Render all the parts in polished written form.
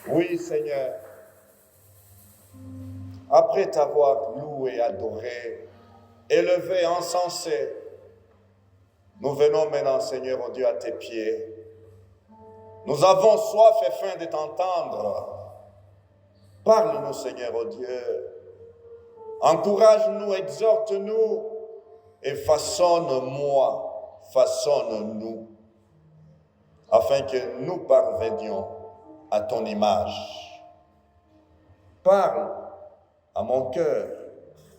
Oui, Seigneur, après t'avoir loué, adoré, élevé, encensé, nous venons maintenant, Seigneur, oh Dieu, à tes pieds. Nous avons soif et faim de t'entendre. Parle-nous, Seigneur, oh Dieu. Encourage-nous, exhorte-nous et façonne-moi, façonne-nous, afin que nous parvenions à ton image. Parle à mon cœur,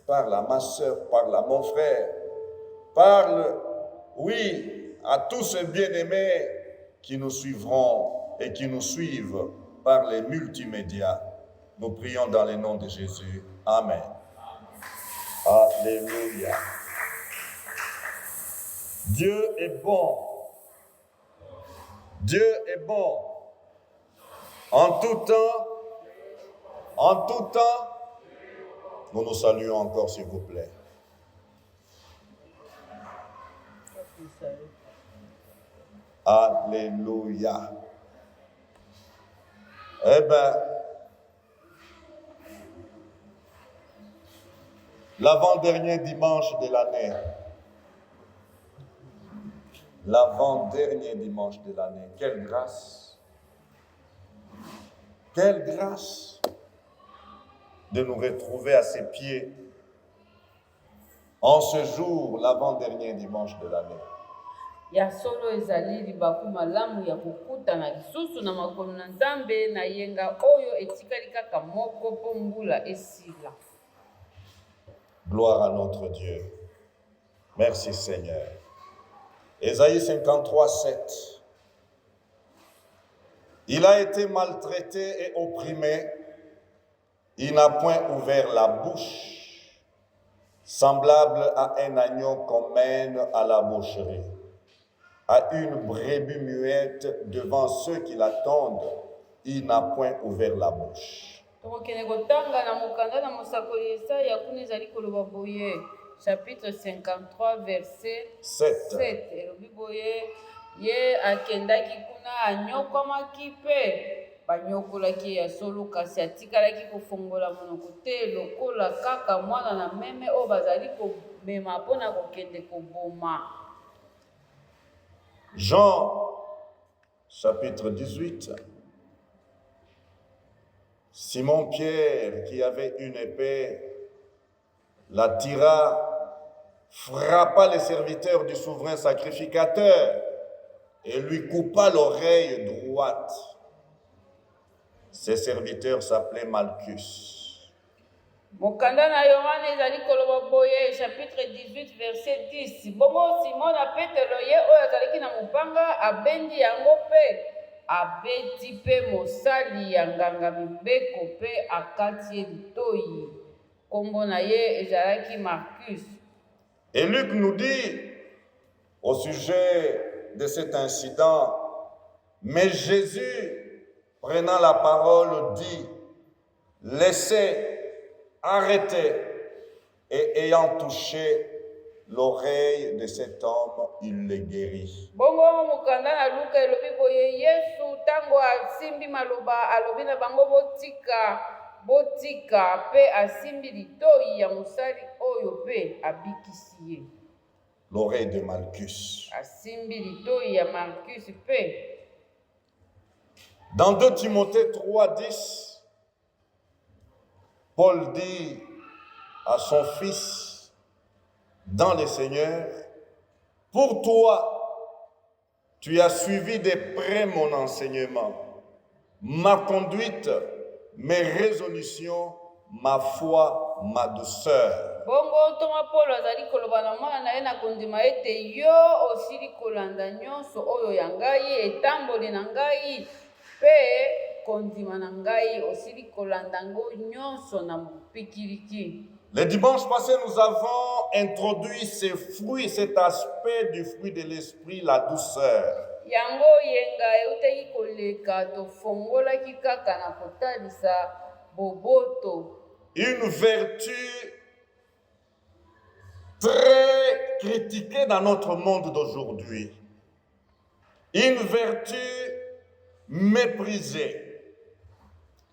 parle à ma soeur, parle à mon frère, parle, oui, à tous ces bien-aimés qui nous suivront et qui nous suivent par les multimédias. Nous prions dans le nom de Jésus. Amen. Alléluia. Dieu est bon. Dieu est bon. En tout temps, nous nous saluons encore, s'il vous plaît. Alléluia. Eh bien, l'avant-dernier dimanche de l'année. L'avant-dernier dimanche de l'année. Quelle grâce. Quelle grâce de nous retrouver à ses pieds en ce jour, l'avant-dernier dimanche de l'année. Ya solo ezali libaku malamu ya kokutana lisusu na makolo na Nzambe na yenga oyo etikali kaka moko po mbula esila. Gloire à notre Dieu. Merci Seigneur. Ésaïe 53, 7. Il a été maltraité et opprimé. Il n'a point ouvert la bouche, semblable à un agneau qu'on mène à la boucherie, à une brebis muette devant ceux qui l'attendent. Il n'a point ouvert la bouche. Chapitre 53, verset 7. Ye akendaki kuna anyokomaki mpe banyokolaki ya solo kasi atikalaki kofongola monoko te lokola kaka mwana na meme oyo bazali komema mpona kokende koboma. Jean, chapitre 18. Simon-Pierre, qui avait une épée, la tira, frappa les serviteurs du souverain sacrificateur et lui coupa l'oreille droite. Ses serviteurs s'appelaient Malchus. Mokanda na Yohane ezali koloba boye, chapitre 18, verset 10. Bongo Simon na Petelo ye oyo azalaki na mopanga abendi yango mpe abeti mpe mosali ya nganga mibeko mpe akati ye litoyi. Kombo na ye ezalaki Marcus. Et Luc nous dit au sujet de cet incident, mais Jésus, prenant la parole, dit, laissez, arrêtez, et ayant touché l'oreille de cet homme, il le guérit. Bongo mokanda na Luka elobi boye Yesu tango asimbi maloba alobi na bango botika pe asimbi litoyi ya mosali oyo pe abikisi ye. L'oreille de Malchus. Asimbi litoyi ya Marcus pe. Dans 2 Timothée 3, 10, Paul dit à son fils dans le Seigneur, pour toi, tu as suivi de près mon enseignement, ma conduite, mes résolutions, ma foi, ma douceur. Bongo toma Paul azali koloba na mwana na ye na kondima ete yo osili kolanda nyonso oyo ya ngai etamboli na ngai pe kondima na ngai osili kolanda ngo nyonso na mopikiliki. Le dimanche passé, nous avons introduit ces fruits, cet aspect du fruit de l'esprit, la douceur. Yango yenga euteki koleka tofongolaki kaka na kotalisa boboto. Une vertu très critiquée dans notre monde d'aujourd'hui. Une vertu méprisée.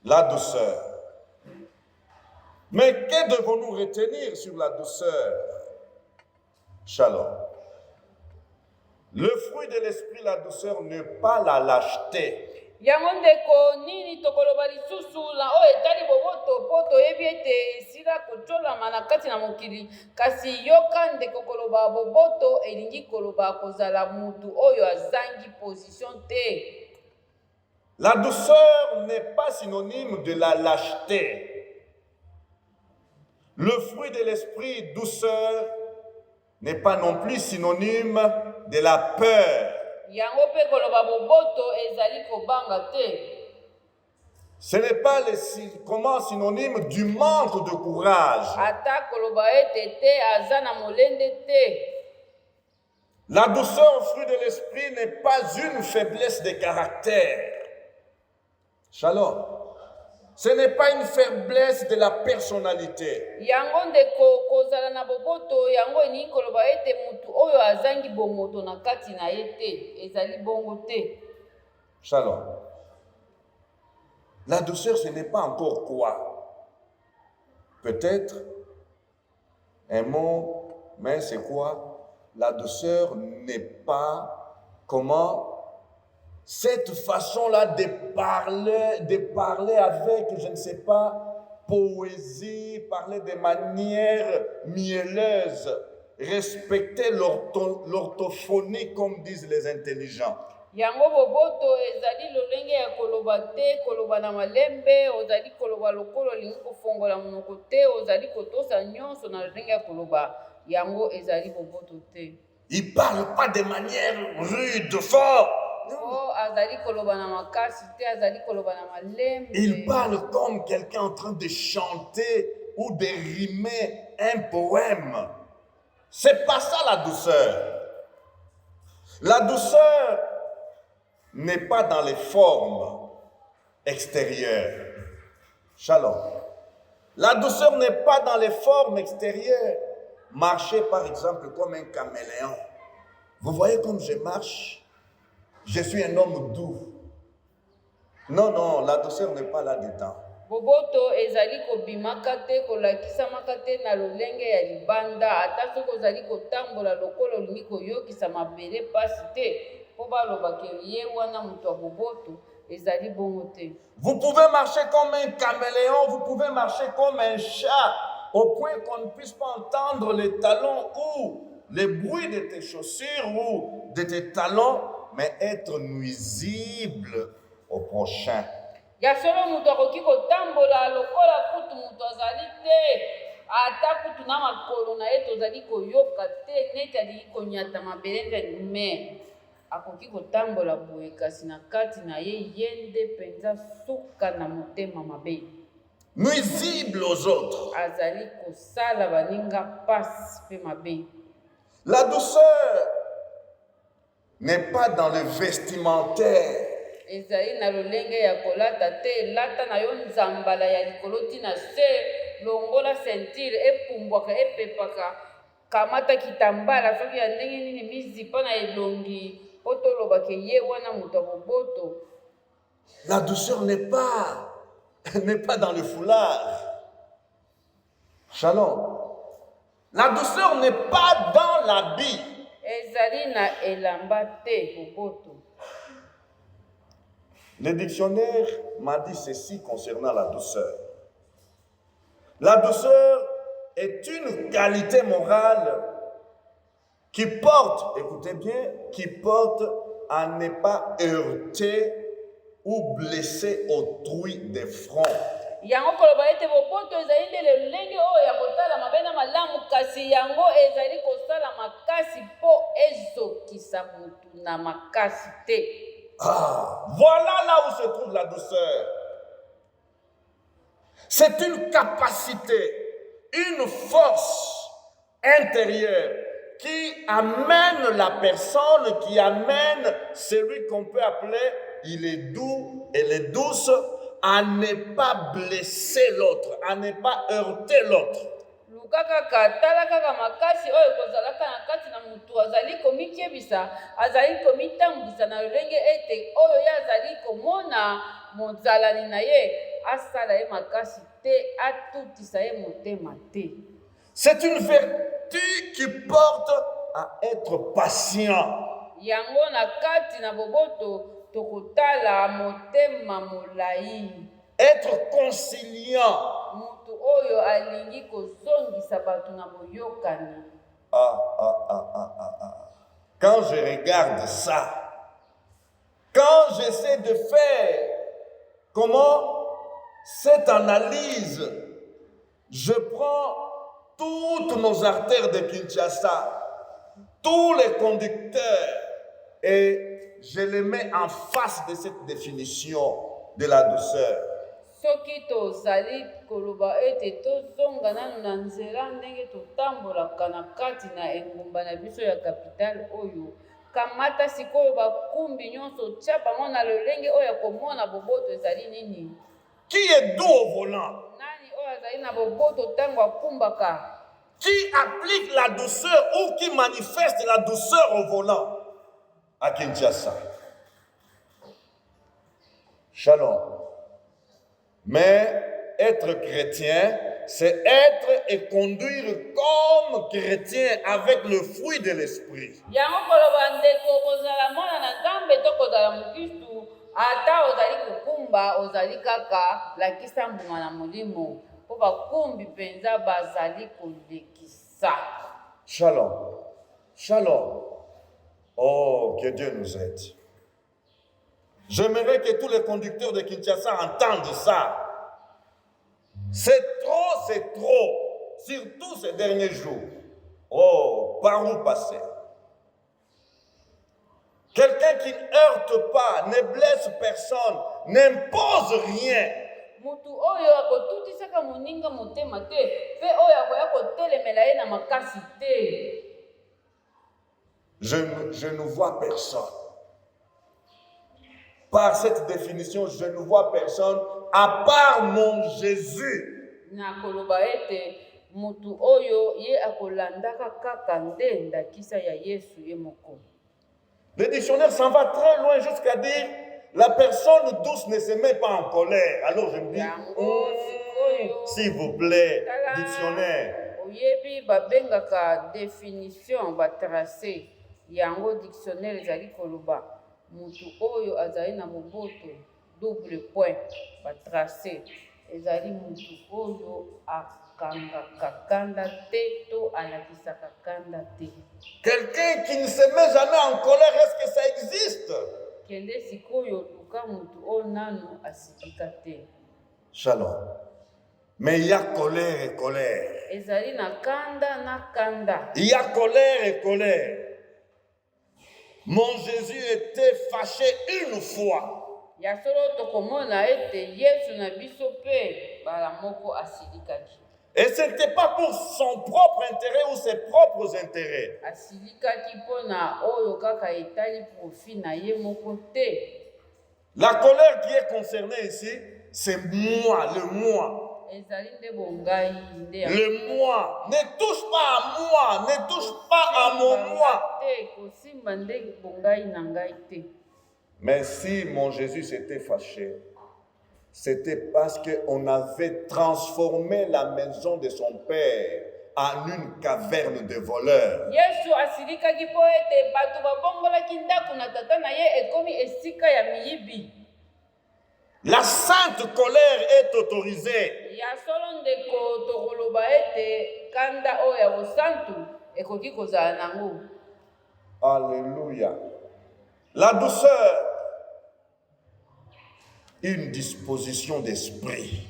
La douceur. Mais que devons-nous retenir sur la douceur? Shalom. Le fruit de l'esprit, la douceur, n'est pas la lâcheté. Yango ndeko nini tokoloba lisusu na oyo etali boboto po toyebi ete esila kotolama na kati na mokili kasi yoka ndeko koloba boboto elingi koloba kozala mutu oyo azangi position te. La douceur n'est pas synonyme de la lâcheté. Le fruit de l'esprit, douceur, n'est pas non plus synonyme de la peur. Yango pe koloba boboto ezali kobanga te. Ce n'est pas comment synonyme du manque de courage. Ata koloba ete te azana molende te. La douceur au fruit de l'esprit n'est pas une faiblesse de caractère. Shalom. Ce n'est pas une faiblesse de la personnalité. Yango ndeko kozala na boboto yango ni koloba ete mutu oyo azangi bomoto na kati na ye te ezali bongo te. Shalom. La douceur, ce n'est pas encore quoi? Peut-être un mot, mais c'est quoi? La douceur n'est pas comment? Cette façon-là de parler avec, je ne sais pas, poésie, parler de manière mielleuse, respecter l'orthophonie comme disent les intelligents. Yango boboto ezali lolenge ya koloba te koloba na malembe ozali koloba lokolo lingi kofongola monoko te ozali kotosa nyonso na lolenge ya koloba yango ezali boboto te. Il parle pas de manière rude, fort. Oh, azali koloba na makasi te azali koloba na malembe. Il parle comme quelqu'un en train de chanter ou de rimer un poème. C'est pas ça la douceur. La douceur n'est pas dans les formes extérieures. Shalom. La douceur n'est pas dans les formes extérieures. Marcher par exemple comme un caméléon. Vous voyez comme je marche? Je suis un homme doux. Non, non, la douceur n'est pas là-dedans. Boboto ezali kobimaka te kolakisamaka te na lolenge ya libanda ata soki ozali kotambola lokolo olingi koyokisa mabele pasi te po balobaka ye wana moto ya boboto ezali bongo te. Vous pouvez marcher comme un caméléon, vous pouvez marcher comme un chat au point qu'on ne puisse pas entendre les talons ou les bruits de tes chaussures ou de tes talons, mais être nuisible au prochain. Ya solo moto akoki kotambola lokola kutu moto azali te ata kutu na makolo na ye tozali koyoka te neti alingi konyata mabele me akoki kotambola boye kasi na kati na ye ye nde mpenza suka na motema mabe. Nuisible aux autres. Azali kosala baninga pasi mpe mabe. La douceur n'est pas dans le vestimentaire. Ezali na lolenge ya kolata te lata na yo nzambala ya likolo tina se longola ceinture epumbwaka epepaka kamata kitambala soki ya ndenge nini mizipa na elongi po tolobaka ye wana moto ya boboto. La douceur n'est pas dans le foulard. Shalom. La douceur n'est pas dans l'habit. Ezali na elamba te boboto. Le dictionnaire m'a dit ceci concernant la douceur. La douceur est une qualité morale qui porte, écoutez bien, qui porte à ne pas heurter ou blesser autrui de front. Yango koloba ete boboto ezali nde lolenge oyo ya kotala mabe na malamu kasi yango ezali kosala makasi po ezokisa mutu na makasi te. Ah, voilà là où se trouve la douceur. C'est une capacité, une force intérieure qui amène la personne, qui amène celui qu'on peut appeler, il est doux, elle est douce, à ne pas blesser l'autre, à ne pas heurter l'autre. Kaka tala kaka makasi oyo kozalaka na kati na mutu azali komikebisa azali komitambwisa na lolenge ete oyo ye azali komona mozalani na ye asala ye makasi te atutisa ye motema te. C'est une vertu qui porte à être patient. Yango na kati na boboto tokotala motema molai. Être conciliant. Mutu oyo alingi kozongisa bato na boyokani. Quand je regarde ça, quand j'essaie de faire cette analyse, je prends toutes nos artères de Kinshasa, tous les conducteurs, et je les mets en face de cette définition de la douceur. Soki tozali koloba ete tozonga nanu na nzela ndenge totambolaka na kati na engumba na biso ya kapitale oyo, kamata sikoyo bakumbi nyonso tia bango na lolenge oyo komona boboto ezali nini. Qui est doux au volant? Nani oyo azali na boboto tango akumbaka? Qui applique la douceur ou qui manifeste la douceur au volant à Kinshasa? Shalom. Mais être chrétien, c'est être et conduire comme chrétien avec le fruit de l'esprit. Yango koloba ndeko kozala mwana na Nzambe to kozala mukristu, ata ozali kukumba ozali kaka lakisa mbuma na molimo po bakumbi mpenza bazali kolekisa. Shalom. Shalom. Oh, que Dieu nous aide. J'aimerais que tous les conducteurs de Kinshasa entendent ça. C'est trop, surtout ces derniers jours. Oh, par où passer? Quelqu'un qui ne heurte pas, ne blesse personne, n'impose rien. Mutu oyo akotutisaka moninga motema te, pe oyo akoya kotelemela ye na makasi te. Je ne vois personne. Par cette définition, je ne vois personne à part mon Jésus. Na koloba ete mutu oyo ye akolandaka kaka nde ndakisa ya Yesu ye moko. Le dictionnaire s'en va très loin jusqu'à dire la personne douce ne se met pas en colère. Alors je me dis, s'il vous plaît, dictionnaire. Oyebi babengaka définition batracé yango dictionnaire ezali koloba mutu oyo azali na boboto double point batracé ezali mutu oyo akangaka kanda te to alakisaka kanda te. Quelqu'un qui ne se met jamais en colère, est-ce que ça existe? Kende sikoyo luka mutu oyo nanu asikika te. Shalom. Mais il y a colère et colère. Ezali na kanda na kanda. Il y a colère et colère. Mon Jésus était fâché une fois. Ya solo tokomona ete Yesu na biso pe bala moko asilikaki. Et ce n'était pas pour son propre intérêt ou ses propres intérêts. Asilikaki pona oyo kaka etali profit na ye moko te. La colère qui est concernée ici, c'est moi, le moi. Ezali nde bongai nde ya. Le moi. Ne touche pas à moi, ne touche pas à mon moi. Te kosimba nde bongai na ngai te. Mais si mon Jésus s'était fâché, c'était parce qu'on avait transformé la maison de son père en une caverne de voleurs. Yesu asilikaki po ete bato babongolaki ndako na tata na ye ekomi esika ya miyibi. La sainte colère est autorisée. Ya solo ndeko tokoloba ete kanda oyo ya bosantu ekoki kozala nango. Alléluia. La douceur, une disposition d'esprit.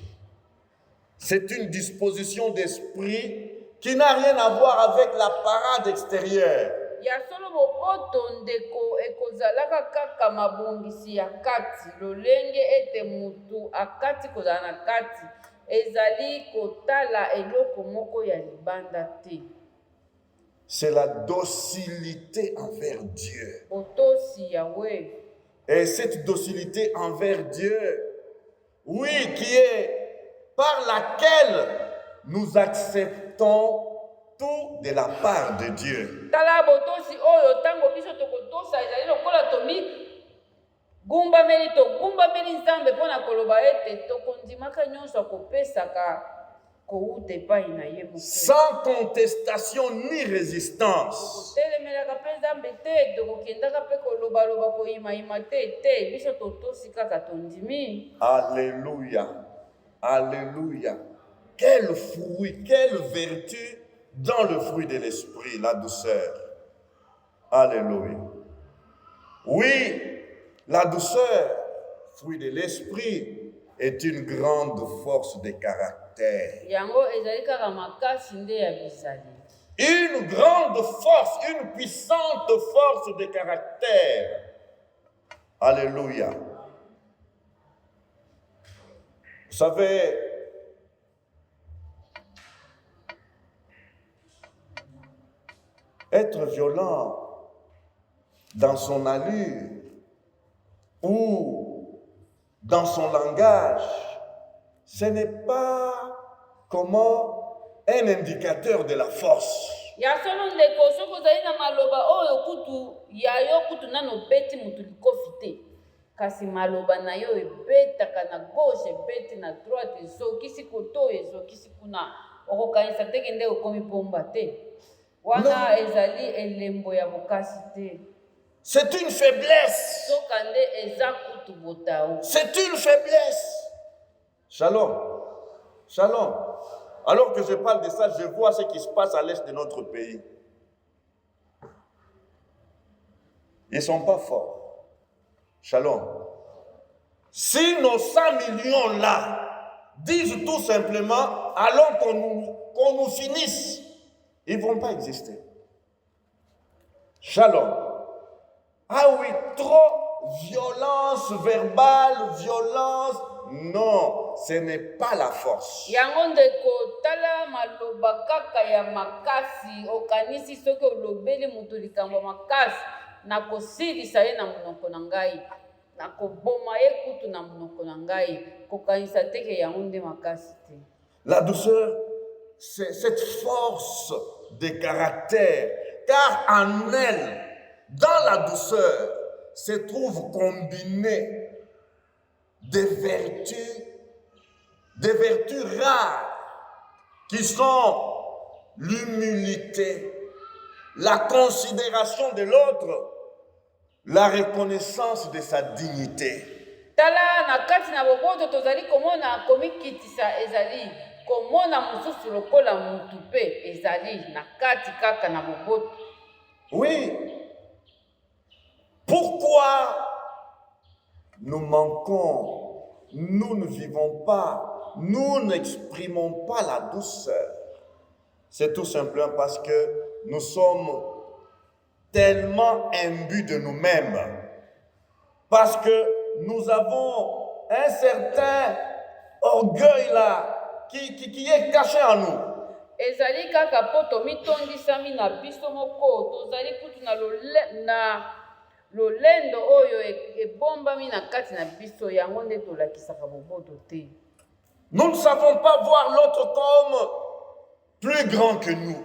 C'est une disposition d'esprit qui n'a rien à voir avec la parade extérieure. Ya solo boboto ndeko ekozalaka kaka mabongisi ya kati lolenge ete mutu akati kozala na kati ezali kotala eloko moko ya libanda te. C'est la docilité envers Dieu. Otosi Yahweh. Et cette docilité envers Dieu, oui, qui est par laquelle nous acceptons tout de la part de Dieu. Tala botosi oyo tango biso tokotosa ezali lokola tomi gumbameli togumbameli nzambe mpo na koloba ete tokondimaka nyonso akopesaka kouta epai na ye mokolo. Sans contestation ni résistance. Tokotelemelaka mpe nzambe te, tokokendaka mpe kolobaloba koyimayima te biso totosi kaka tondimi. Alléluia. Alléluia. Quel fruit, quelle vertu dans le fruit de l'esprit, la douceur. Alléluia. Oui, la douceur, fruit de l'esprit, est une grande force de caractère. Yango ezali kaka makasi nde ya bizali. Une grande force, une puissante force de caractère. Alléluia. Vous savez, être violent dans son allure ou dans son langage, ce n'est pas comment un indicateur de la force. Ya solo ndeko soki ozali na maloba oyo kutu ya yo kutu nano beti mutu likofi te, kasi maloba na yo ebetaka na gauche ebeti na droite ezokisi koto ezokisi kuna okokanisa teke nde okomi pomba te. Wana ezali elembo ya bokasi te. C'est une faiblesse. Soka nde eza kutu botao. C'est une faiblesse. Shalom. Shalom. Alors que je parle de ça, je vois ce qui se passe à l'est de notre pays. Ils ne sont pas forts. Shalom. Si nos 100 millions là disent tout simplement, allons qu'on nous finisse, ils ne vont pas exister. Shalom. Ah oui, trop violence verbale, violence. Non, ce n'est pas la force. Yango ndeko tala maloba kaka ya makasi okanisi soki olobeli mutu likambo makasi na kosilisa ye na monoko na ngai na koboma ye kutu na monoko na ngai kokanisa teke yango nde makasi te. La douceur, c'est cette force de caractère, car en elle, dans la douceur, se trouve combiné des vertus rares qui sont l'humilité, la considération de l'autre, la reconnaissance de sa dignité. Tala na kati na boboto tozali komona komikitisa ezali komona mususu lokola mutu pe ezali na kati kaka na boboto. Oui. Pourquoi nous manquons, nous ne vivons pas, nous n'exprimons pas la douceur? C'est tout simplement parce que nous sommes tellement imbus de nous-mêmes, parce que nous avons un certain orgueil là qui est caché en nous. Ezali kaka poto mitondisami na biso moko tozali kutu na lolendo oyo ebombami na kati na biso yango nde tolakisaka boboto te. Nous ne savons pas voir l'autre comme plus grand que nous.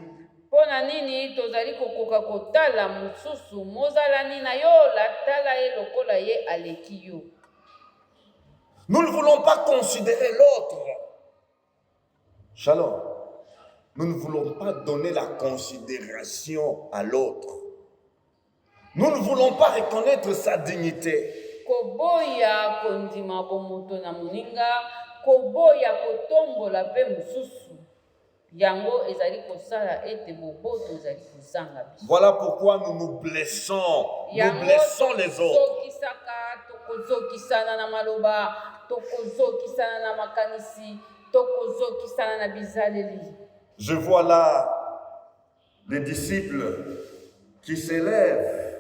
Pona nini tozali kokoka kotala mususu mozalani na yo latala ye lokola ye aleki yo. Nous ne voulons pas considérer l'autre. Shalom. Nous ne voulons pas donner la considération à l'autre. Nous ne voulons pas reconnaître sa dignité. Koboya kondima bomoto na moninga, koboya kotombola pe mususu. Yango ezali kosala ete boboto ezali kozanga biso. Voilà pourquoi nous nous blessons. Nous blessons les autres. Tokisaka tokozokisana na maloba, tokozokisana na makanisi, tokozokisana na bizaleli. Je vois là les disciples qui s'élèvent,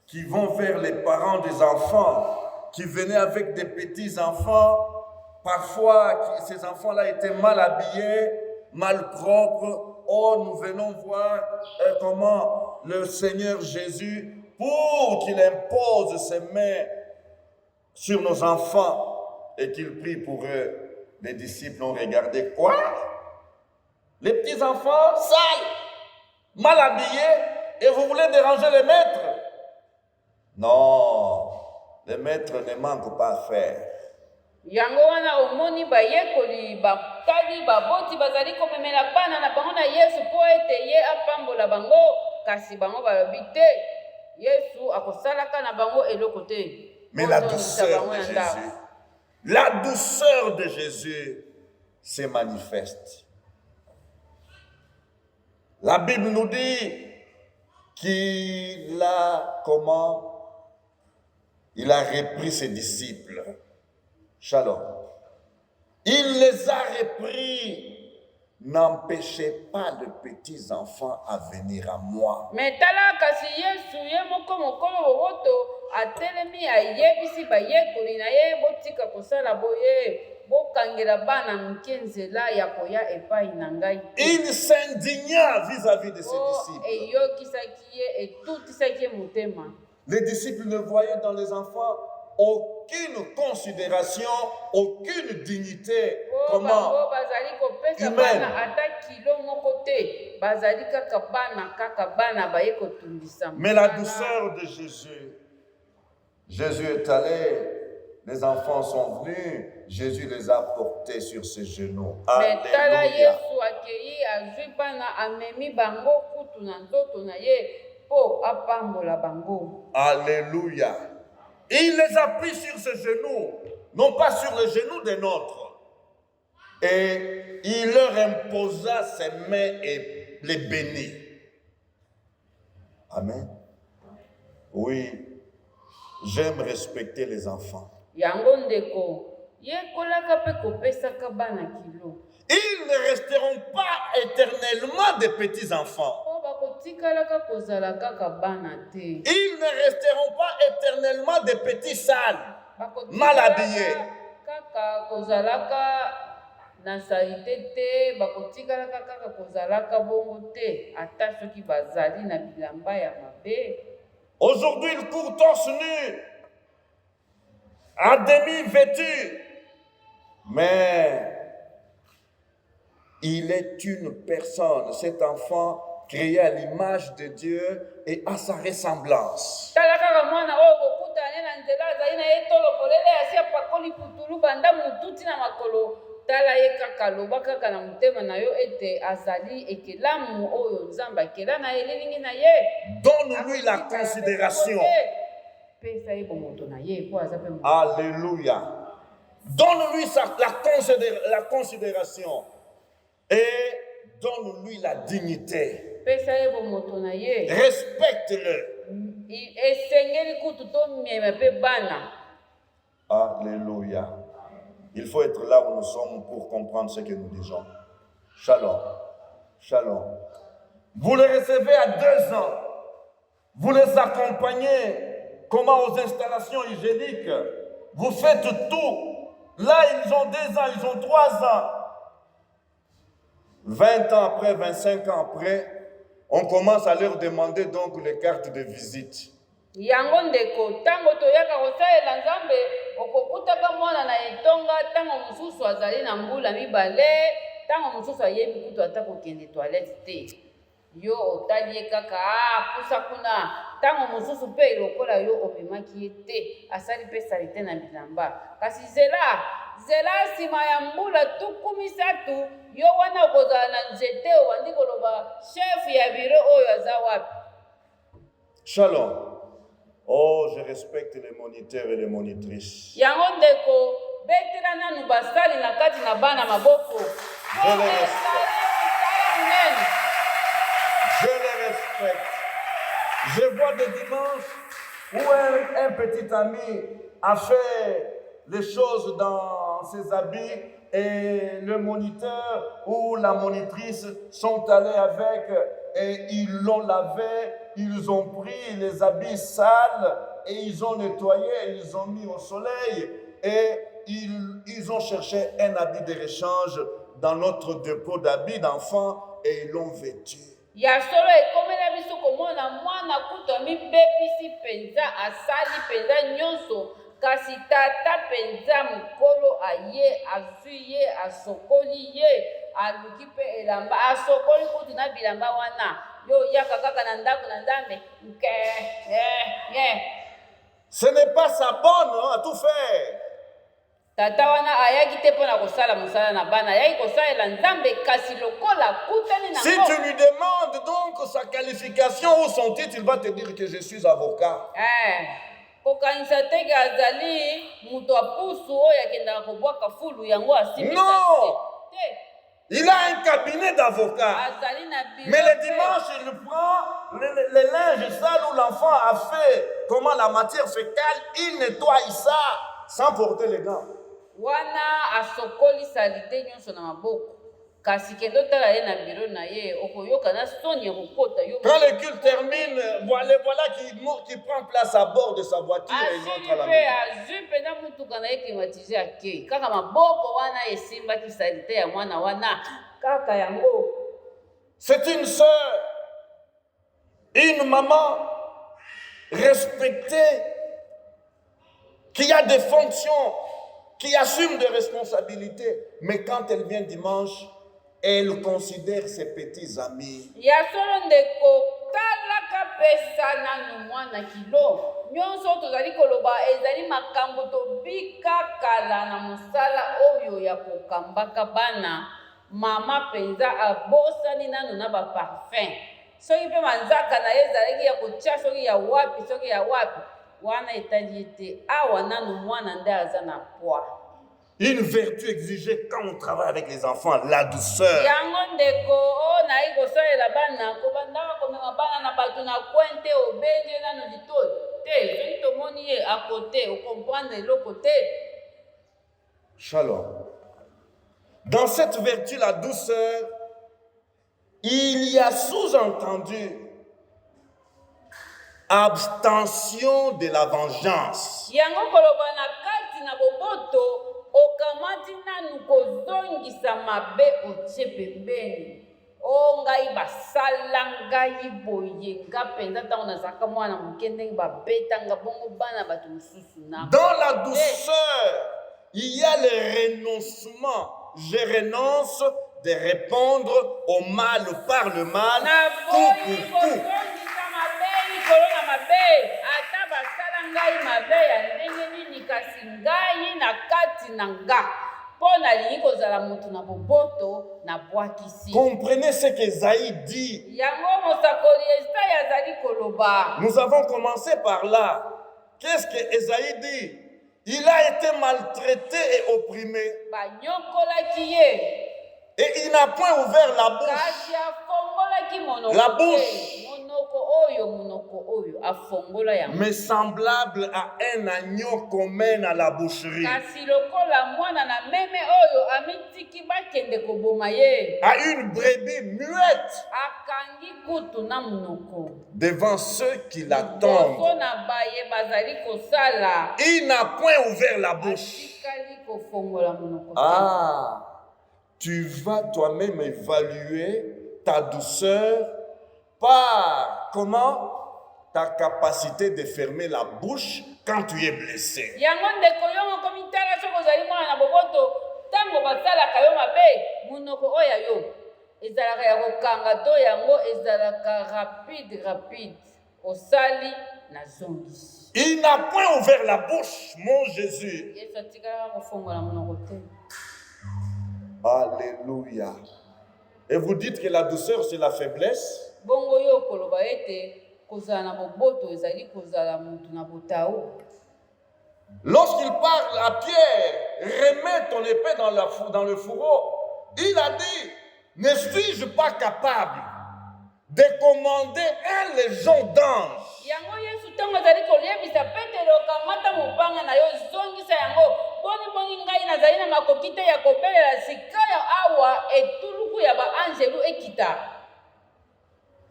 qui vont vers les parents des enfants, qui venaient avec des petits-enfants. Parfois, ces enfants-là étaient mal habillés, mal propres. Oh, nous venons voir comment le Seigneur Jésus, pour qu'il impose ses mains sur nos enfants et qu'il prie pour eux. Les disciples ont regardé, quoi? Les petits-enfants sales, mal habillés, et vous voulez déranger les maîtres? Non, Les maîtres ne manquent pas à faire. Yango wana omoni bayekoli batali baboti bazali komemela bana na bango na Yesu po ete ye apambola bango kasi bango balobi te Yesu akosalaka na bango eloko te. Mais la douceur de Jésus se manifeste. La Bible nous dit qu'il a il a repris ses disciples. Shalom. Il les a repris. N'empêchez pas les petits enfants à venir à moi. Mais tala kasi Yesu ye moko mokolo boboto atelemi ayebisi bayekoli na ye botika kosala boye bokangela bana mike nzela ya koya epai na ngai. Il s'indigna vis-à-vis de ses disciples. Eyokisaki ye etutisaki ye motema. Les disciples ne voyaient dans les enfants aucune considération, aucune dignité. Comment? Humaine. Mais la douceur de Jésus, Jésus est allé, les enfants sont venus, Jésus les a portés sur ses genoux. Alléluia. Alléluia. Il les a pris sur ses genoux, non pas sur les genoux des nôtres. Et il leur imposa ses mains et les bénit. Amen. Oui, j'aime respecter les enfants. Ils ne resteront pas éternellement des petits-enfants. Ils ne resteront pas éternellement des petits sales, mal habillés. Aujourd'hui, ils courent torse nu, à demi vêtus, mais il est une personne, cet enfant, créé à l'image de Dieu et à sa ressemblance. Donne-lui la considération. Alléluia. Donne-lui la considération et donne-lui la dignité. Respecte-le. Alléluia. Il faut être là où nous sommes pour comprendre ce que nous disons. Shalom. Shalom. Vous les recevez à 2 ans. Vous les accompagnez comment aux installations hygiéniques. Vous faites tout. Là, ils ont 2 ans, ils ont 3 ans. 20 ans après, 25 ans après, on commence à leur demander donc les cartes de visite. Yango ndeko tango toyaka kosalela nzambe okokutaka mwana na etonga tango mosusu azali na mbula mibale tango mosusu ayebi kutu ata kokende toilette te yo otali ye kaka pusa kuna tango mosusu mpe lokola yo omemaki ye te asali mpe sali te na bilamba kasi zela nsima ya mbula 13 yo wana okozala na nzete obandi koloba chef ya biro oyo aza wapi. Shalom. Oh, je respecte les moniteurs et les monitrices. Yango ndeko betela nanu basali na kati na bana maboko. Je les respecte. Je vois des dimanches où un petit ami a fait les choses dans ses habits et le moniteur ou la monitrice sont allés avec et ils l'ont lavé, ils ont pris les habits sales et ils ont nettoyé, ils ont mis au soleil et ils ont cherché un habit de rechange dans notre dépôt d'habits d'enfants et ils l'ont vêtu. Ya solo ekomela biso komona mwana kutu amibebisi penza asali penza nyonso kasi tata penza mokolo aye azwi ye asokoli ye aluki mpe elamba asokoli kutu na bilamba wana yo yaka kaka na ndako na nzambe Ce n'est pas sa bonne à tout faire. Tata wana ayaki te mpona kosala mosala na bana, ayaki kosalela Nzambe kasi lokola akutani na Si ngo. tu lui demandes donc sa qualification ou son titre, il va te dire que je suis avocat. Kokanisa teke azali mutu apusu oyo akendaka kobwaka fulu yango asimisa Non! te. Il a un cabinet d'avocats. Azali na biro Mais le te. dimanche, il prend le linge sale où l'enfant a fait, comment la matière fécale, il nettoie ça sans porter les gants. Wana asokolisa lite nyonso na maboko. Kasi kendo tala ye na biro na ye okoyoka na soni ya kokota yo. Quand le culte termine, voilà qui prend place à bord de sa voiture et il rentre à la maison. Azwi pena mutuka na ye klimatize ake. Kaka maboko wana esimbaki salite ya mwana wana. Kaka yango. C'est une sœur, une maman respectée, qui a des fonctions, qui assume des responsabilités. Mais quand elle vient dimanche, elle considère ses petits amis. Ya solo ndeko talaka pesa nanu mwana kilo. Nyonso tozali koloba ezali makambo tobika kala na mosala oyo ya kokambaka bana. Mama penza abosani nanu na ba parfum. Soki pe manzaka na ye ezalaki ya kotia soki ya wapi soki ya wapi. Wana etali ete awa nanu mwana nde aza na poids. Une vertu exigée quand on travaille avec les enfants, la douceur. Yango ndeko o nayi kosalela bana kobandaka komema bana na bato na kwente obenge nanu litoi te soki tomoni ye à côté okomprendre eloko te. Shalom. Dans cette vertu, la douceur, il y a sous-entendu abstention de la vengeance. Yango koloba na kati na boboto okamati nanu kozongisa mabe otie pembeni. O ngai basala ngai boye nga penza ntango nazalaka mwana moke ndenge babetanga bongo bana bato mosusu na. Dans la douceur, il y a le renoncement. Je renonce de répondre au mal par le mal, coup pour coup. Kolona mabe ata basala ngai mabe ya ndenge nini kasi ngai na kati na nga mpo nalingi kozala moto na boboto na bwakisi. Comprenez ce qu'Ésaïe dit. Yango mosakoli Esaïe azali koloba. Nous avons commencé par là. Qu'est-ce que Ésaïe dit? Il a été maltraité et opprimé. Banyokolaki ye. Et il n'a point ouvert la bouche. Kasi afongolaki monoko. La bouche. Monoko oyo afongola yango. Mais semblable à un agneau qu'on mène à la boucherie. Kasi lokola mwana na meme oyo amitiki bakende koboma ye. À une brebis muette. Akangi kutu na monoko. Devant ceux qui l'attendent. Boso na baye bazali kosala. Il n'a point ouvert la bouche. Atikali kofongola monoko. Ah, tu vas toi-même évaluer ta douceur par comment? Ta capacité de fermer la bouche quand tu es blessé. Yango ndeko yongo komitala soko zali mwana na boboto tango basalaka yo mabe monoko oya yo ezalaka ya kokanga to yango ezalaka rapide osali na zongisi. Il n'a point ouvert la bouche, mon Jésus. Yesu atikala kofongola monoko te. Alléluia. Et vous dites que la douceur, c'est la faiblesse? Bongo yo koloba ete kozala na boboto ezali kozala mutu na botao. Lorsqu'il parle à Pierre, remets ton épée dans le fourreau, il a dit, ne suis-je pas capable de commander un légion d'anges? Yango Yesu tango azali koyebisa Petelo kamata mopanga na yo zongisa yango boni ngai nazali na makoki te ya kobelela sikaya awa etuluku ya baanjelu ekita.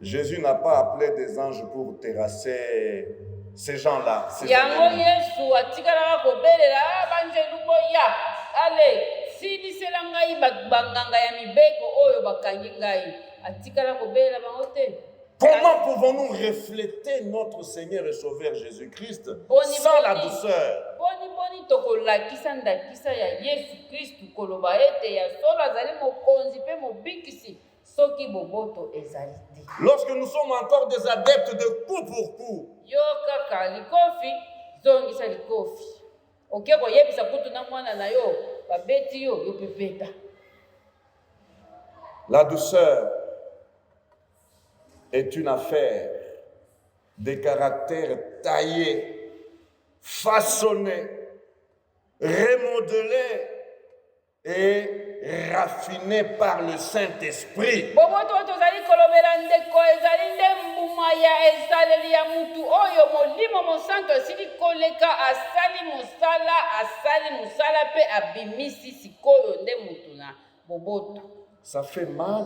Jésus n'a pas appelé des anges pour terrasser ces gens-là. Yango Yesu atikalaka kobelela banjelu boya ale silisela ngai banganga ya mibeko oyo bakangi ngai atikala kobelela bango te. Comment pouvons-nous refléter notre Seigneur et Sauveur Jésus-Christ sans la douceur? Boni tokolakisa ndakisa ya Yesu Kristu koloba ete ya solo azali mokonzi pe mobikisi soki boboto ezali te. Lorsque nous sommes encore des adeptes de coup pour coup, yo kaka likofi zongisa likofi. Oke koyebisa kutu na mwana na yo babeti yo yo pepeta. La douceur est une affaire de caractère taillé, façonné, remodelé et raffiné par le Saint-Esprit. Boboto tozali kolobela ndeko ezali nde mbuma ya ezaleli ya mutu oyo molimo mosanto asili koleka asali musala pe abimisi sikoyo nde mutu na boboto. Ça fait mal.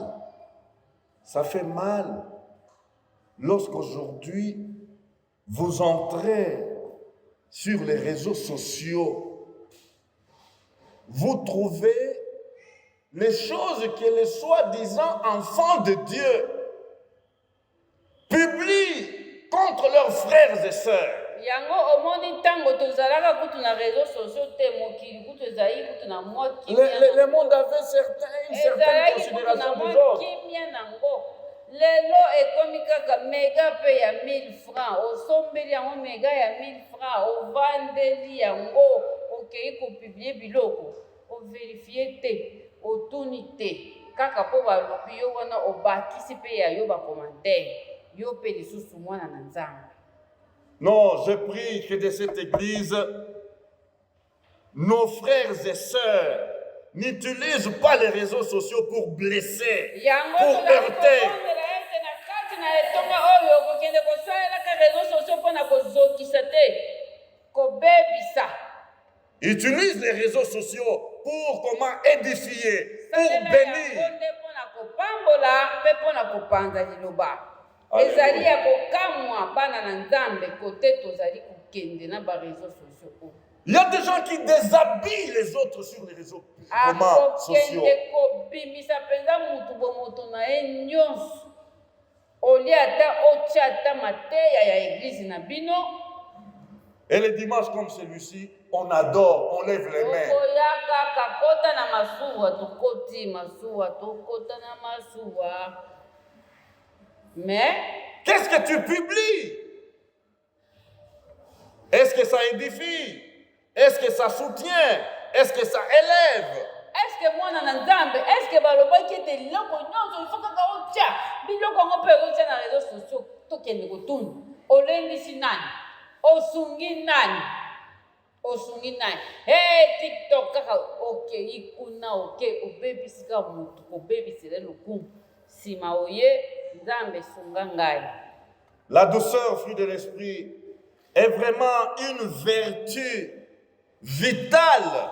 Ça fait mal lorsqu'aujourd'hui vous entrez sur les réseaux sociaux. Vous trouvez les choses que les soi-disant enfants de Dieu publient contre leurs frères et sœurs. Yango omoni tango tozalaka kutu na réseaux sociaux te mokili kutu ezali kutu na mwa Le monde avait une certaine considération des autres. kimia nango lelo ekomi kaka mega pe ya 1000 francs osombeli yango mega ya 1000 francs ovandeli yango okei kopiblie biloko overifie te otuni te kaka po balobi yo wana obakisi pe ya yo bacommentaire yo pe lisusu mwana na nzambe. Non, je prie que de cette église, nos frères et sœurs n'utilisent pas les réseaux sociaux pour blesser, pour heurter. Utilisent les réseaux sociaux pour comment édifier, pour bénir. ezali ya kokamwa bana na nzambe kote tozali kokende na ba réseaux sociaux. Il y a des gens qui déshabillent les autres sur les réseaux sociaux. Kobimisa penza mutu bomoto na ye nyonso oli ata otya ata mateya ya église na bino. Et les dimanches comme celui-ci, on adore, on lève les mains. Okoyaka kota na masuwa tokoti masuwa tokota na masuwa. Mais qu'est-ce que tu publies? Est-ce que ça édifie? Est-ce que ça soutient? Est-ce que ça élève? Est-ce que moi na nzambe? Est-ce que balobaki ete liloko nyonso il faut kaka otya biloko yango mpe otya na réseaux sociaux tokende kotuna olendisi nani osungi nani TikTok kaka okei kuna oke obebisi ka mutu obebisele lokumu nsima oye nzambe sunga ngai. La douceur, fruit de l'esprit, est vraiment une vertu vitale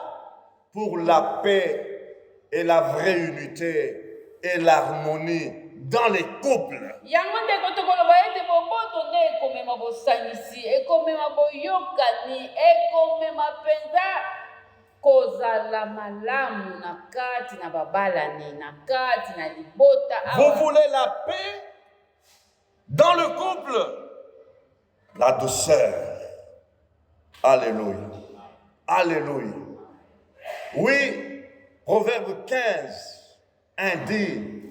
pour la paix et la vraie unité et l'harmonie dans les couples. Yango ndeko tokoloba ete boboto nde ekomema bosangisi ekomema boyokani ekomema penza kozala malamu na kati na babalani na kati na libota. Vous voulez la paix dans le couple? La douceur. Alléluia. Alléluia. Oui, Proverbe 15, 1 dit,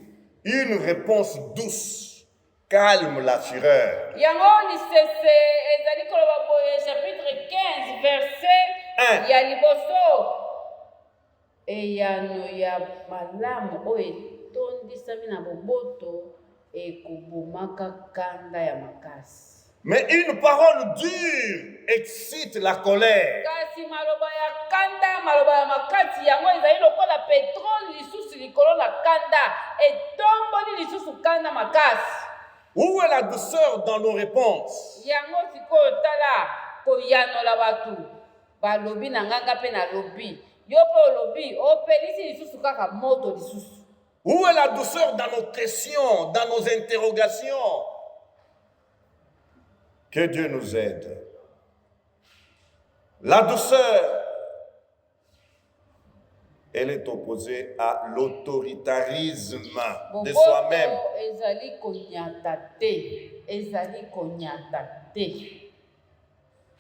une réponse douce calme la fureur. Yango lisese ezali koloba boye chapitre 15 verset ya liboso eyano ya malamu oyo etondisami na boboto ekobomaka kanda ya makasi. Mais une parole dure excite la colère. Kasi maloba ya kanda maloba ya makati yango ezali lokola petrole lisusu likolo na kanda etomboli lisusu kanda makasi. Où est la douceur dans nos réponses? Yango sikoyo tala koyanola batu balobi na nganga pe na lobi yo pe olobi opelisi lisusu kaka moto lisusu. Où est la douceur dans nos questions, dans nos interrogations? Que Dieu nous aide. La douceur, elle est opposée à l'autoritarisme de soi-même. Ezali konyata te, ezali konyata te.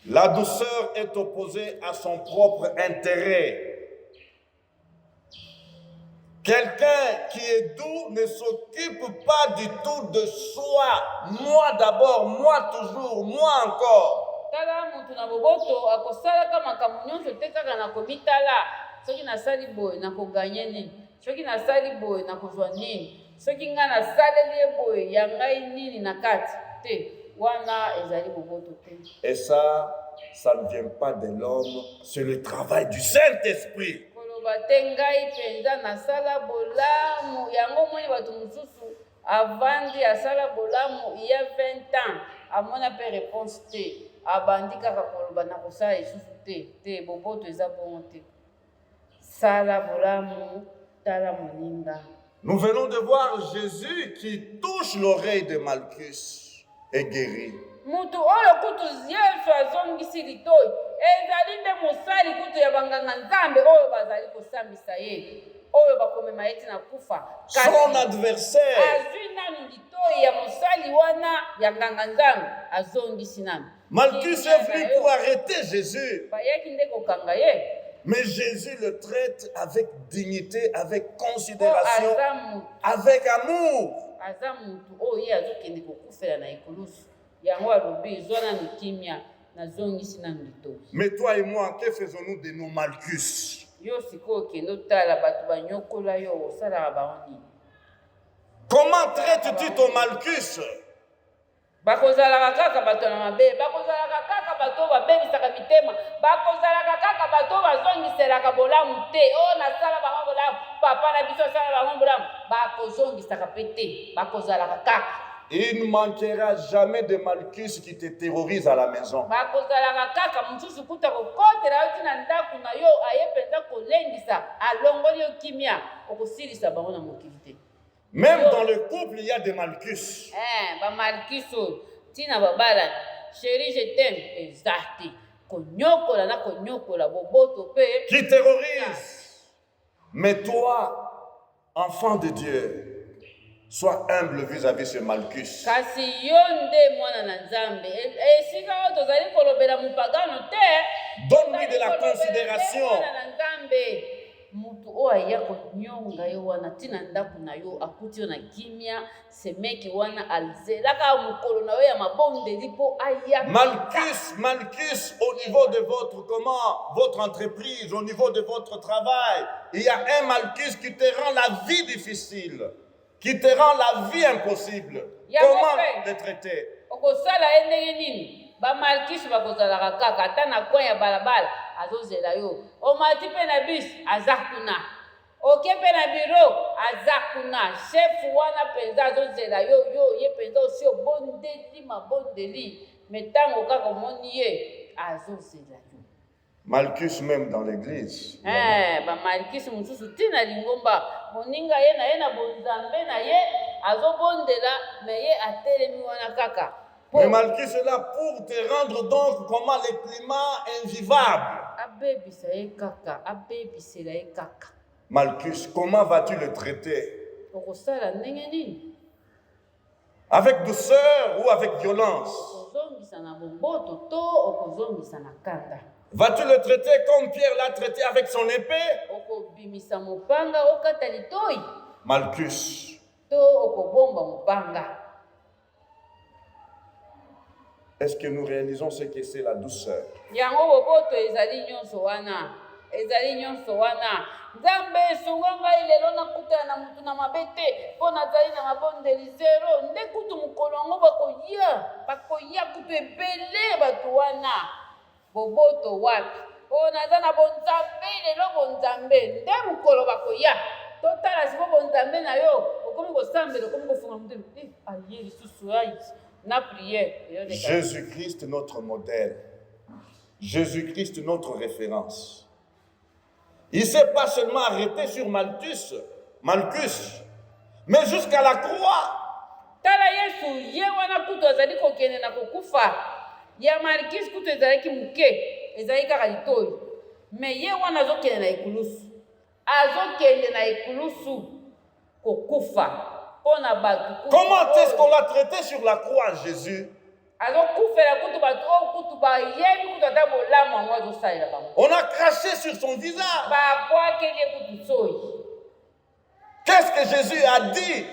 La douceur est opposée à son propre intérêt. Quelqu'un qui est doux ne s'occupe pas du tout de soi. Moi d'abord, moi toujours, moi encore. tala mutu na boboto akosalaka makambo nyonso te kaka na komitala soki nasali boye nakoganye nini, soki nasali boye nakozwa nini, soki ngai nasaleli ye boye ya ngai nini na kati te, wana ezali boboto te. Et ça ne vient pas de l'homme, c'est le travail du Saint-Esprit. Koloba te ngai penza nasala bolamu yango moni bato mosusu avandi asala bolamu il y a 20 ans amona pe réponse te abandi kaka koloba na kosala lisusu te boboto eza bongo te. Sala bolamu tala moninga. Nous venons de voir Jésus qui touche l'oreille de Malchus et guérit. Mutu oyo kutu Yesu azongisi litoi ezali nde mosali kutu ya banganga nzambe oyo bazali kosambisa ye oyo bakomema ye tina kufa. Son adversaire, azwi nanu litoi ya mosali wana ya nganga nzambe azongisi nanu. Malchus est venu pour arrêter Jésus. Bayaki nde kokanga ye. Mais Jésus le traite avec dignité, avec considération, avec amour. Aza mutu oyo ye azokende kokufela na ekulusu yango alobi zwa nanu kimia nazongisi nanu litoi. Mais toi et moi, que faisons-nous de nos Malchus? Yo sikoyo kende otala bato banyokola yo osalaka bango nini? Comment traites-tu ton Malchus? Bakozalaka kaka bato na mabe, bakozalaka kaka bato babebisaka mitema, bakozalaka kaka bato bazongiselaka bolamu te. Oh nasala bango bolamu, papa na biso asala bango bolamu, bakozongisaka pe te, bakozalaka kaka. Il ne manquera jamais de Malchus qui te terrorise à la maison. Bakozalaka kaka mususu kuta kokotela yo tina ndaku na yo aye penza kolengisa alongoli yo kimia okosilisa bango na mokili te. Même dans le couple, il y a des Malchus. Ba Malchus tina babala chérie je t'aime exact. Konyokola na konyokola boboto pe qui terrorise. Mais toi, enfant de Dieu, sois humble vis-à-vis ce Malchus. Kasi yonde mwana na nzambe esika oyo tozali kolobela mupagano te. Donne-lui de la considération. Mwana na nzambe mutu oyo aya konyonga yo wana tina ndaku na yo akuti yo na kimia semeki wana alzelaka mokolo na yo ya mabondeli mpo aya. Malchus au niveau de votre entreprise, au niveau de votre travail, il y a un Malchus qui te rend la vie difficile, qui te rend la vie impossible. Comment le traiter? Okosala endenge nini? Ba Malchus bakozalaka kaka ata na coin ya balabala azozela yo. Omati pe na bus aza kuna. Oke pe na bureau aza kuna. Chef wana penza azozela yo ye penza osi obondeli mabondeli. Metango kaka omoni ye azozela yo. Malchus même dans l'église. Ba Malchus mususu tina lingomba moninga ye na bonzambe na ye azobondela me ye atelemi wana kaka. Mais Malchus est là pour te rendre donc comment le climat invivable. Malchus, comment vas-tu le traiter? Avec douceur ou avec violence? Vas-tu le traiter comme Pierre l'a traité avec son épée? Malchus. Est-ce que nous réalisons ce que c'est la douceur? Nzambe esunga ngai lelo nakutana na mutu na mabe te mpo nazali na mabondeli zero nde kutu mokolo yango bakoya kutu ebele bato wana boboto wapi o naza na bonzambe lelo bonzambe nde mokolo bakoya totala siko bonzambe na yo okomi kosambela okomi kofunga motema aye lisusu ai na priere. Jésus-Christ notre modèle, Jésus-Christ notre référence. Il ne s'est pas seulement arrêté sur Malchus, mais jusqu'à la croix. Tala Yesu ye wana kutu azali kokende na kokufa ya Malchus kutu ezalaki muke ezali kaka litoi me ye wana azokende na ekulusu kokufa pona bato. Comment est-ce qu'on l'a traité sur la croix, Jésus? On a craché sur son visage. Qu'est-ce que Jésus a dit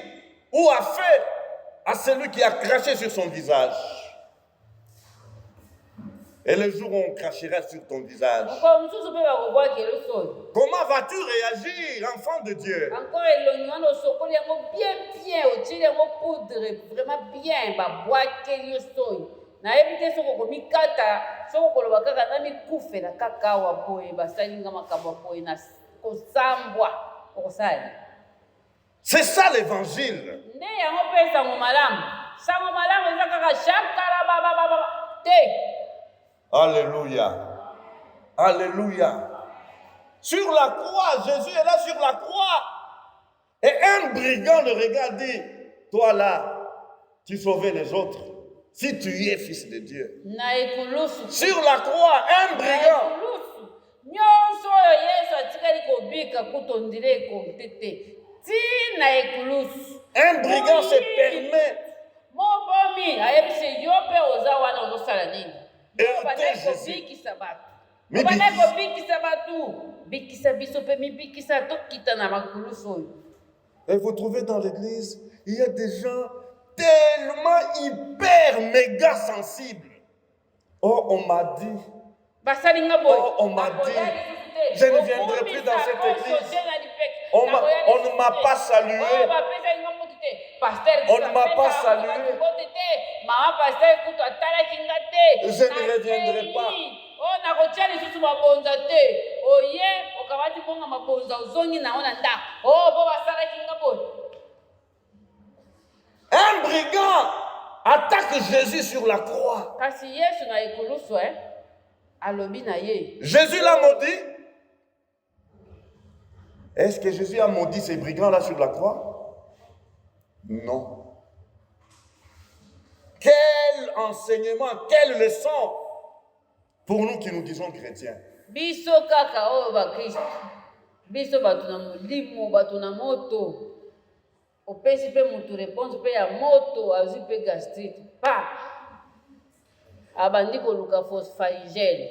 ou a fait à celui qui a craché sur son visage? Et le jour où on crachera sur ton visage, mokolo mosusu mpe bakobwakela soni. comment vas-tu réagir, enfant de Dieu? Encore elongi wana osokoli yango bien otili yango poudre vraiment bien babwakeli yo soni. Nayebi te soki okomikata soki okoloba kaka namikufela kaka awa boye basalinga makambo boye na kosambwa okosali. C'est ça l'évangile. Nde yango mpe sango malamu. Sango malamu eza kaka shakala babababa te. Alléluia. Alléluia. Sur la croix, Jésus est là sur la croix. Et un brigand le regarde dit, toi là, tu sauvais les autres. Si tu es fils de Dieu. Sur la croix, un brigand. Nyonso oyo Yesu atikali kobika kutondile ekontete. Tina ekulusu. Un brigand se permet. Mobomi ayebise yo mpe oza wana ozosala nini. Bikisa bato. Obana kobikisa bato. Bikisa biso mpe mibikisa tokita na makulusu oyo. Et vous trouvez dans l'église, il y a des gens tellement hyper méga sensibles. Oh, on m'a dit. Oh, on m'a dit. Je ne viendrai plus dans cette église. On ne m'a pas salué. On ne m'a pas salué. Je ne reviendrai pas. Un brigand attaque Jésus sur la croix. Jésus l'a maudit. Est-ce que Jésus a maudit ces brigands-là sur la croix? Non. Quel enseignement, quelle leçon pour nous qui nous disons chrétiens. Biso kaka o ba Christ. Biso batu na molimo, batu na moto. Opesi pe mutu réponse pe ya moto, azu pe gastrite. Pa. Abandi koluka phosphaligène.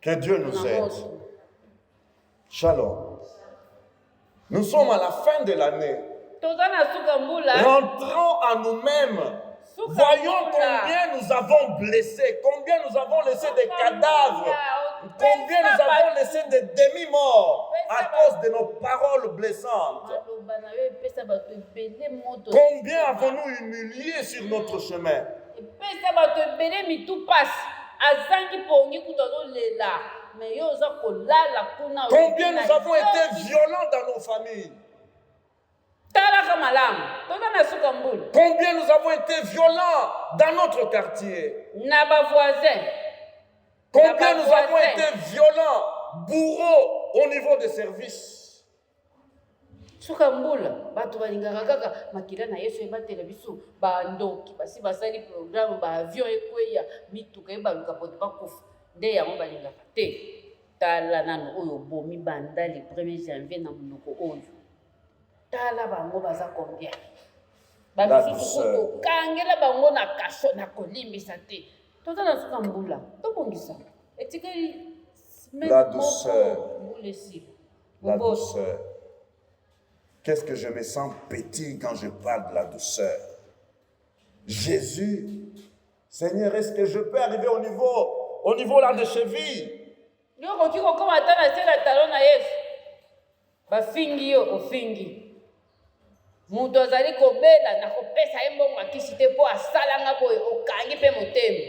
Que Dieu nous aide. Shalom. Nous sommes à la fin de l'année. Rentrons à nous-mêmes. Voyons combien nous avons blessés, combien nous avons laissé des cadavres, combien nous avons laissé des demi-morts à cause de nos paroles blessantes. Combien avons-nous humilié sur notre chemin? Combien nous avons été violents dans nos familles? Combien nous avons été violents dans notre quartier? Combien nous avons été violents, bourreaux au niveau des services? Sukambula bato balingaka kaka makila na Yesu ebatela biso bandoki basi basali programme ba avion ekweya mituka ebaluka poto bakufa nde yango balingaka te. Tala nano oyo bomi bandali 1er janvier na munoko oyo. Tala bango baza combien? Babisusu ko kangela bango na kasho na kolimbisa te. Tozana sukambula tobongisa etikeli la douceur. La douceur. Qu'est-ce que je me sens petit quand je parle de la douceur. Jésus, Seigneur, est-ce que je peux arriver au niveau là de cheville? Bafingi yo ofingi. Mutu azali kobela na kopesa ye mbongo akisi te mpo asalanga boye okangi mpe motema.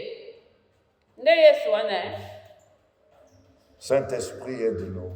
Nde Yesu wana. Saint-Esprit aide-nous.